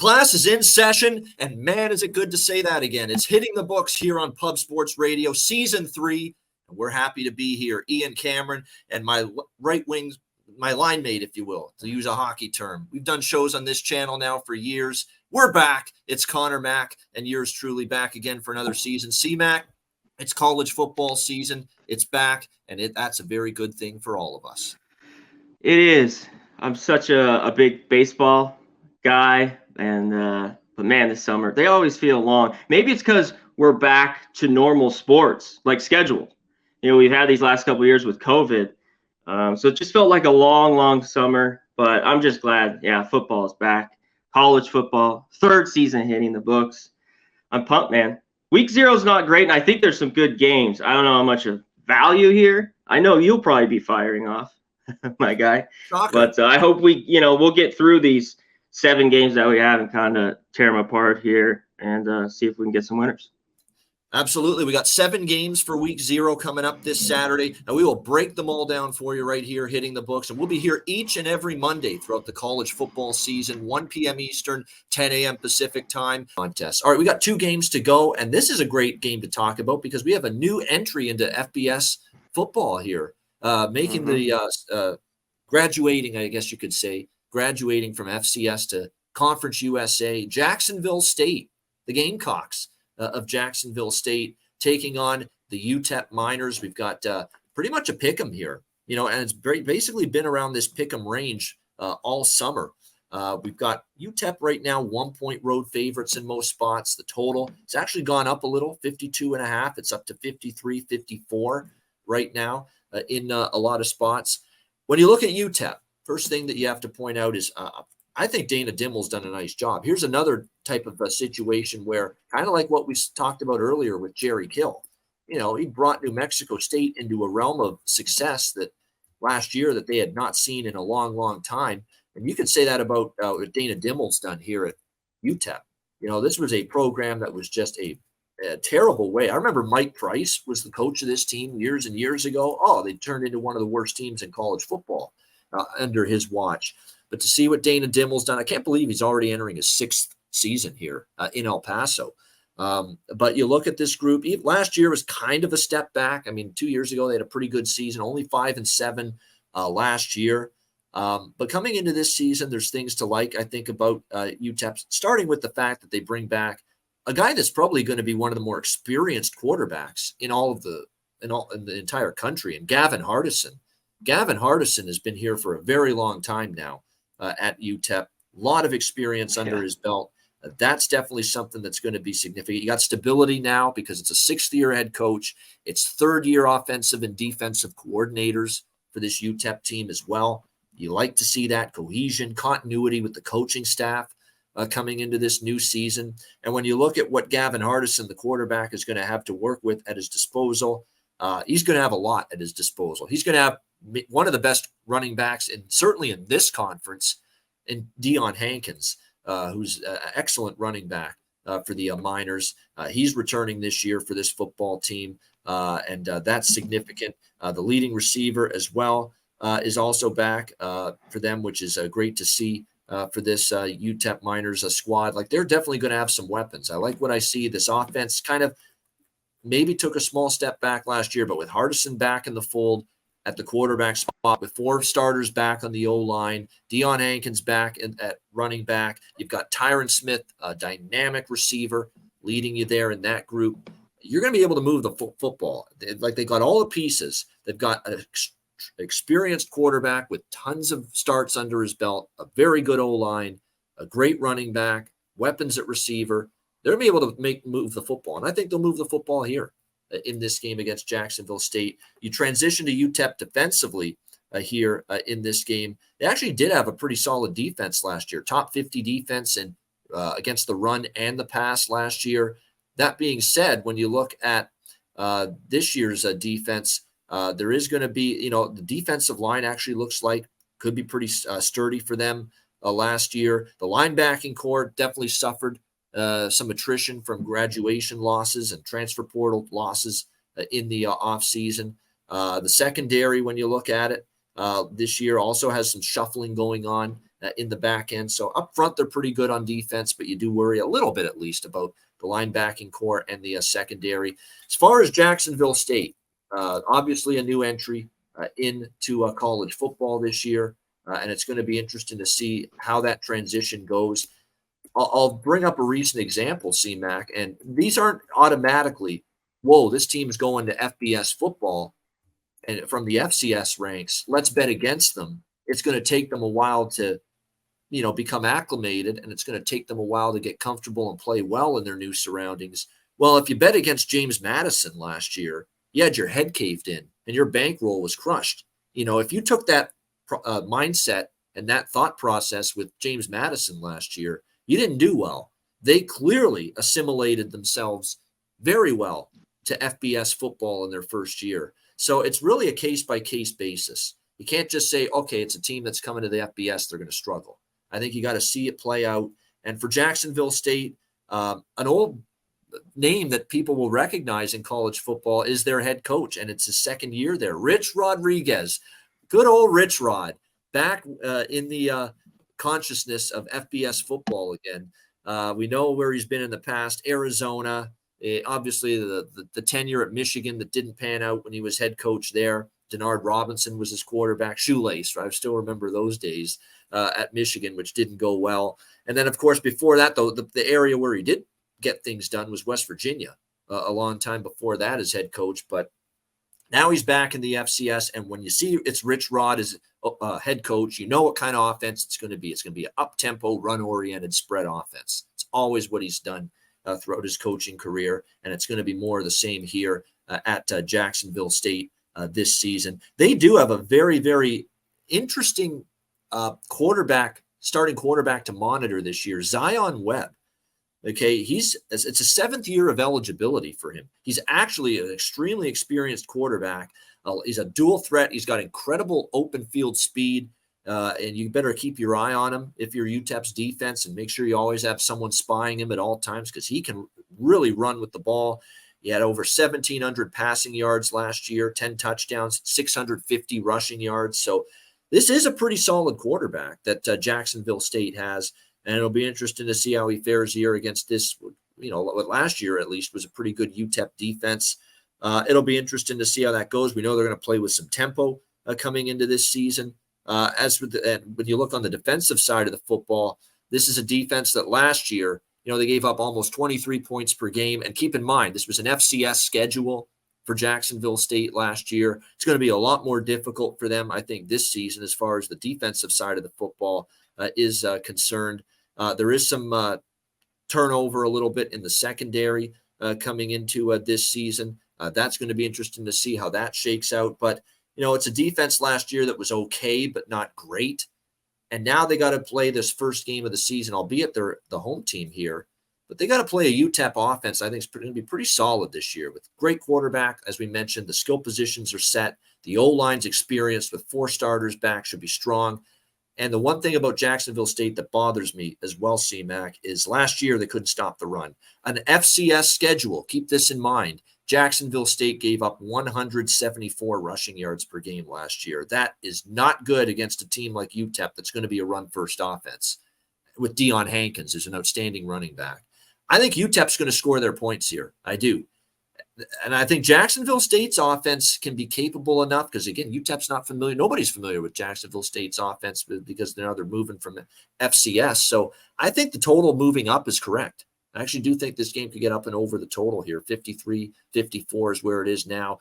Class is in session, and man, is it good to say that again. It's hitting the books here on Pub Sports Radio, Season 3. And we're happy to be here. Ian Cameron and my right wing, my line mate, if you will, to use a hockey term. We've done shows on this channel now for years. We're back. It's Conor Mack, and yours truly back again for another season. C-Mac, it's college football season. It's back, and that's a very good thing for all of us. It is. I'm such a big baseball guy, and but man, this summer they always feel long. Maybe it's because we're back to normal sports, like scheduled. You know, we've had these last couple of years with COVID, so it just felt like a long summer. But I'm just glad, yeah, football is back. College football, third season hitting the books. I'm pumped, man. Week 0 is not great, and I think there's some good games. I don't know how much of value here. I know you'll probably be firing off, my guy. Shocker. But I hope we'll get through these 7 games that we have and kind of tear them apart here and see if we can get some winners. Absolutely. We got 7 games for week 0 coming up this Saturday, and we will break them all down for you right here, hitting the books. And we'll be here each and every Monday throughout the college football season, 1 p.m. Eastern, 10 a.m. Pacific time contest. All right, we got 2 games to go, and this is a great game to talk about because we have a new entry into FBS football here, making the graduating, I guess you could say, graduating from FCS to Conference USA, Jacksonville State, the Gamecocks of Jacksonville State taking on the UTEP Miners. We've got pretty much a pick'em here, and it's basically been around this pick'em range all summer. We've got UTEP right now 1-point road favorites in most spots. The total it's actually gone up a little, 52.5. It's up to 53, 54 right now in a lot of spots. When you look at UTEP, first thing that you have to point out is I think Dana Dimel's done a nice job. Here's another type of a situation where, kind of like what we talked about earlier with Jerry Kill, he brought New Mexico State into a realm of success that last year that they had not seen in a long time. And you could say that about what Dana Dimel's done here at UTEP. This was a program that was just a terrible way. I remember Mike Price was the coach of this team years and years ago. Oh, they turned into one of the worst teams in college football under his watch. But to see what Dana Dimel's done, I can't believe he's already entering his 6th season here in El Paso. But you look at this group. Last year was kind of a step back. I mean, 2 years ago, they had a pretty good season, only 5-7 last year. But coming into this season, there's things to like, I think, about UTEP, starting with the fact that they bring back a guy that's probably going to be one of the more experienced quarterbacks in the entire country, and Gavin Hardison. Gavin Hardison has been here for a very long time now at UTEP. A lot of experience under his belt. That's definitely something that's going to be significant. You got stability now because it's a 6th-year head coach. It's 3rd-year offensive and defensive coordinators for this UTEP team as well. You like to see that cohesion, continuity with the coaching staff coming into this new season. And when you look at what Gavin Hardison, the quarterback, is going to have to work with at his disposal, he's going to have a lot at his disposal. He's going to have one of the best running backs, and certainly in this conference, in Deion Hankins, who's an excellent running back for the Miners. He's returning this year for this football team, and that's significant. The leading receiver as well is also back for them, which is great to see for this UTEP Miners squad. Like, they're definitely going to have some weapons. I like what I see. This offense kind of maybe took a small step back last year, but with Hardison back in the fold at the quarterback spot, with 4 starters back on the O-line, Deion Hankins back at running back, you've got Tyron Smith, a dynamic receiver, leading you there in that group. You're going to be able to move the football. Like, they got all the pieces. They've got an experienced quarterback with tons of starts under his belt, a very good O-line, a great running back, weapons at receiver. They're going to be able to move the football, and I think they'll move the football here in this game against Jacksonville State. You transition to UTEP defensively here in this game. They actually did have a pretty solid defense last year, top 50 defense and against the run and the pass last year. That being said, when you look at this year's defense, there is going to be, the defensive line actually looks like could be pretty sturdy for them last year. The linebacking core definitely suffered some attrition from graduation losses and transfer portal losses in the offseason. The secondary, when you look at it, this year also has some shuffling going on in the back end. So up front, they're pretty good on defense, but you do worry a little bit at least about the linebacking core and the secondary. As far as Jacksonville State, obviously a new entry into college football this year, and it's going to be interesting to see how that transition goes. I'll bring up a recent example, C-Mac, and these aren't automatically, whoa, this team's going to FBS football and from the FCS ranks, let's bet against them. It's going to take them a while to, become acclimated, and it's going to take them a while to get comfortable and play well in their new surroundings. Well, if you bet against James Madison last year, you had your head caved in and your bankroll was crushed. If you took that mindset and that thought process with James Madison last year, you didn't do well. They clearly assimilated themselves very well to FBS football in their first year. So it's really a case-by-case basis. You can't just say, okay, it's a team that's coming to the FBS, they're going to struggle. I think you got to see it play out. And for Jacksonville State, an old name that people will recognize in college football is their head coach, and it's his second year there, Rich Rodriguez. Good old Rich Rod, back in the consciousness of FBS football again. We know where he's been in the past, Arizona, obviously the tenure at Michigan that didn't pan out when he was head coach there. Denard Robinson was his quarterback, shoelace. I still remember those days at Michigan, which didn't go well. And then, of course, before that, though, the area where he did get things done was West Virginia, a long time before that as head coach. But now he's back in the FCS, and when you see it's Rich Rod as head coach, you know what kind of offense it's going to be. It's going to be an up-tempo, run-oriented spread offense. It's always what he's done throughout his coaching career, and it's going to be more of the same here at Jacksonville State this season. They do have a very, very interesting starting quarterback to monitor this year, Zion Webb. Okay, it's a seventh year of eligibility for him. He's actually an extremely experienced quarterback. He's a dual threat. He's got incredible open field speed, and you better keep your eye on him if you're UTEP's defense, and make sure you always have someone spying him at all times because he can really run with the ball. He had over 1,700 passing yards last year, 10 touchdowns, 650 rushing yards. So this is a pretty solid quarterback that Jacksonville State has. And it'll be interesting to see how he fares here against this, last year at least was a pretty good UTEP defense. It'll be interesting to see how that goes. We know they're going to play with some tempo coming into this season. When you look on the defensive side of the football, this is a defense that last year, they gave up almost 23 points per game. And keep in mind, this was an FCS schedule for Jacksonville State last year. It's going to be a lot more difficult for them, I think, this season as far as the defensive side of the football is concerned. There is some turnover a little bit in the secondary coming into this season. That's going to be interesting to see how that shakes out. But, it's a defense last year that was okay, but not great. And now they got to play this first game of the season, albeit they're the home team here. But they got to play a UTEP offense I think is going to be pretty solid this year with great quarterback. As we mentioned, the skill positions are set. The O-line's experienced with 4 starters back, should be strong. And the one thing about Jacksonville State that bothers me as well, C-Mac, is last year they couldn't stop the run. An FCS schedule, keep this in mind, Jacksonville State gave up 174 rushing yards per game last year. That is not good against a team like UTEP that's going to be a run-first offense with Deion Hankins, who's an outstanding running back. I think UTEP's going to score their points here. I do. And I think Jacksonville State's offense can be capable enough because, again, UTEP's not familiar. Nobody's familiar with Jacksonville State's offense because they're moving from the FCS. So I think the total moving up is correct. I actually do think this game could get up and over the total here. 53-54 is where it is now.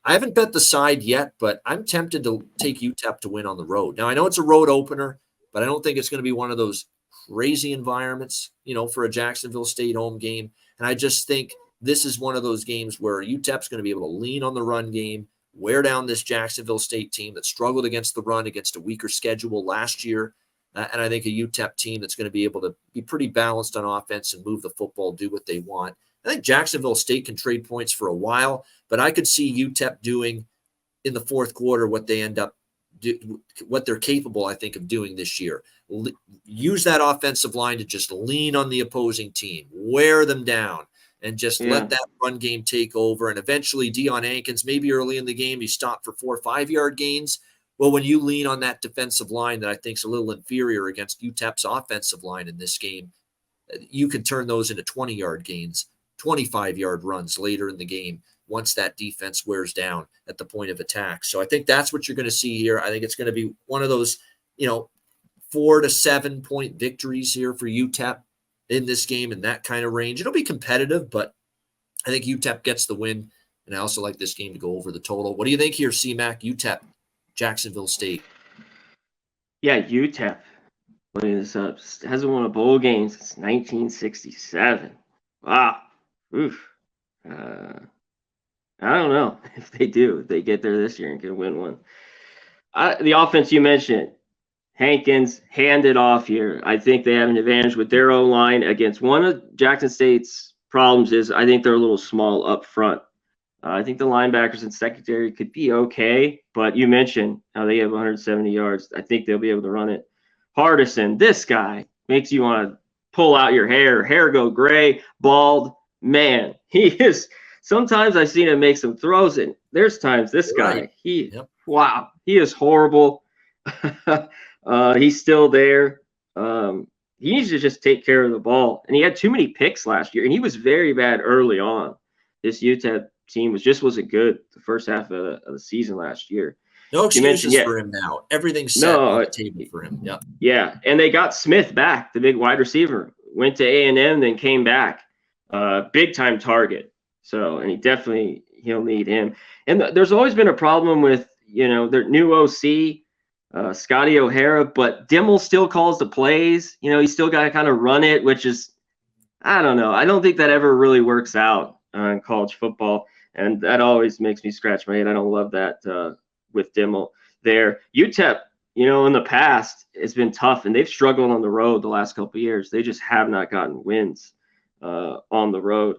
I haven't bet the side yet, but I'm tempted to take UTEP to win on the road. Now, I know it's a road opener, but I don't think it's going to be one of those crazy environments, for a Jacksonville State home game. And I just think this is one of those games where UTEP's going to be able to lean on the run game, wear down this Jacksonville State team that struggled against the run against a weaker schedule last year. And I think a UTEP team that's going to be able to be pretty balanced on offense and move the football, do what they want. I think Jacksonville State can trade points for a while, but I could see UTEP doing in the fourth quarter what they're capable, I think, of doing this year. Use that offensive line to just lean on the opposing team, wear them down, and just let that run game take over. And eventually Deion Hankins, maybe early in the game, he stopped for 4 or 5 yard gains. Well, when you lean on that defensive line that I think is a little inferior against UTEP's offensive line in this game, you can turn those into 20-yard gains, 25-yard runs later in the game once that defense wears down at the point of attack. So I think that's what you're going to see here. I think it's going to be one of those, 4 to 7 point victories here for UTEP in this game in that kind of range. It'll be competitive, but I think UTEP gets the win. And I also like this game to go over the total. What do you think here, CMAC? UTEP, Jacksonville State. Yeah, UTEP. Looking this up. Hasn't won a bowl game since 1967. Wow. Oof. I don't know if they do. If they get there this year and can win one. The offense you mentioned, Hankins, hand it off here. I think they have an advantage with their O-line against one of Jackson State's problems is I think they're a little small up front. I think the linebackers and secondary could be okay, but you mentioned how they have 170 yards. I think they'll be able to run it. Hardison, this guy makes you want to pull out your hair go gray, bald. Man, he is. Sometimes I've seen him make some throws, and there's times this guy, wow, he is horrible. He's still there. He needs to just take care of the ball. And he had too many picks last year, and he was very bad early on. This UTEP team wasn't good the first half of the season last year. No excuses for him now. Everything's set on the table for him. Yeah. Yeah, and they got Smith back, the big wide receiver. Went to A&M, then came back. Big time target. So, and he'll need him. And there's always been a problem with, their new OC, Scotty O'Hara, but Dimmel still calls the plays. He's still got to kind of run it, which is, I don't know. I don't think that ever really works out in college football. And that always makes me scratch my head. I don't love that with Dimmel there. UTEP, in the past, it's been tough, and they've struggled on the road the last couple of years. They just have not gotten wins on the road.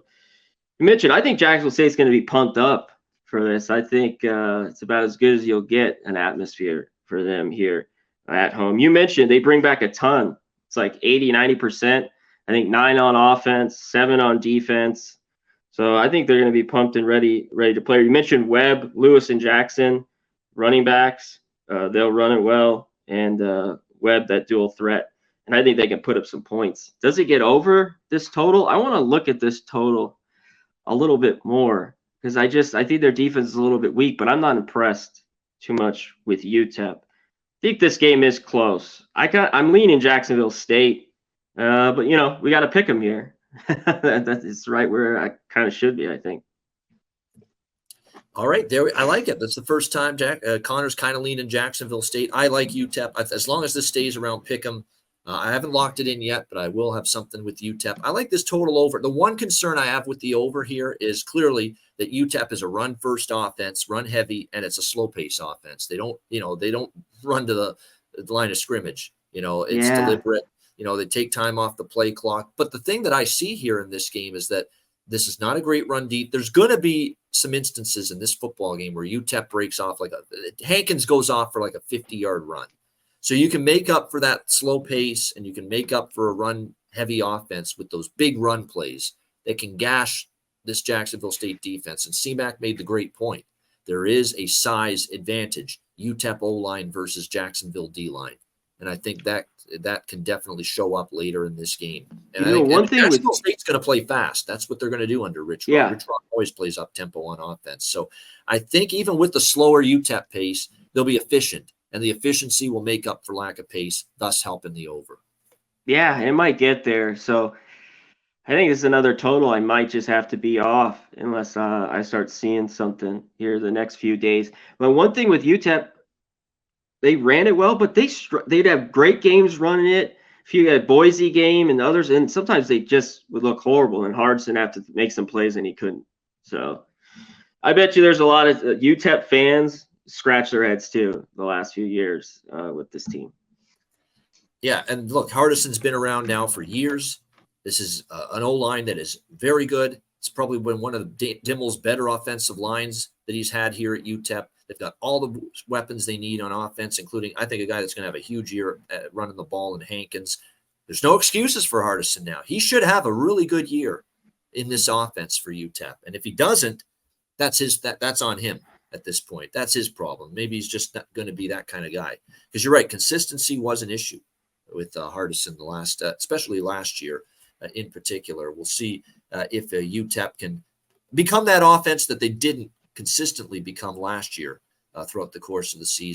You mentioned, I think Jacksonville State's going to be pumped up for this. I think it's about as good as you'll get an atmosphere for them here at home. You mentioned they bring back a ton. It's like 80, 90%. I think 9 on offense, 7 on defense. So I think they're going to be pumped and ready to play. You mentioned Webb, Lewis, and Jackson, running backs. They'll run it well. And Webb, that dual threat. And I think they can put up some points. Does it get over this total? I want to look at this total a little bit more because I think their defense is a little bit weak, but I'm not impressed too much with UTEP. I think this game is close. I'm leaning Jacksonville State, but we got to pick them here. That is right where I kind of should be, I think. All right, there. I like it. That's the first time Conor's kind of leaning Jacksonville State. I like UTEP. As long as this stays around, pick them. I haven't locked it in yet, but I will have something with UTEP. I like this total over. The one concern I have with the over here is clearly that UTEP is a run-first offense, run-heavy, and it's a slow-pace offense. They don't run to the line of scrimmage. It's deliberate. They take time off the play clock. But the thing that I see here in this game is that this is not a great run deep. There's going to be some instances in this football game where UTEP breaks off Hankins goes off for like a 50-yard run. So you can make up for that slow pace and you can make up for a run-heavy offense with those big run plays that can gash this Jacksonville State defense. And CMAC made the great point. There is a size advantage, UTEP O-line versus Jacksonville D-line. And I think that can definitely show up later in this game. And I think Jacksonville State's going to play fast. That's what they're going to do under Rich Rock. Yeah. Rich Rock always plays up-tempo on offense. So I think even with the slower UTEP pace, they'll be efficient. And the efficiency will make up for lack of pace, thus helping the over. Yeah, it might get there. So I think this is another total I might just have to be off unless I start seeing something here the next few days. But one thing with UTEP, they ran it well, but they'd have great games running it. If you had Boise game and others, and sometimes they just would look horrible, and Hardison have to make some plays, and he couldn't. So I bet you there's a lot of UTEP fans scratch their heads too the last few years with this team. Yeah, and look, Hardison's been around now for years. This is an O-line that is very good. It's probably been one of Dimmel's better offensive lines that he's had here at UTEP. They've got all the weapons they need on offense, including, I think, a guy that's going to have a huge year at running the ball in Hankins. There's no excuses for Hardison now. He should have a really good year in this offense for UTEP. And if he doesn't, that's on him. at this point. That's his problem. Maybe he's just not going to be that kind of guy. Because you're right, consistency was an issue with Hardison the last, especially last year in particular. We'll see if UTEP can become that offense that they didn't consistently become last year throughout the course of the season.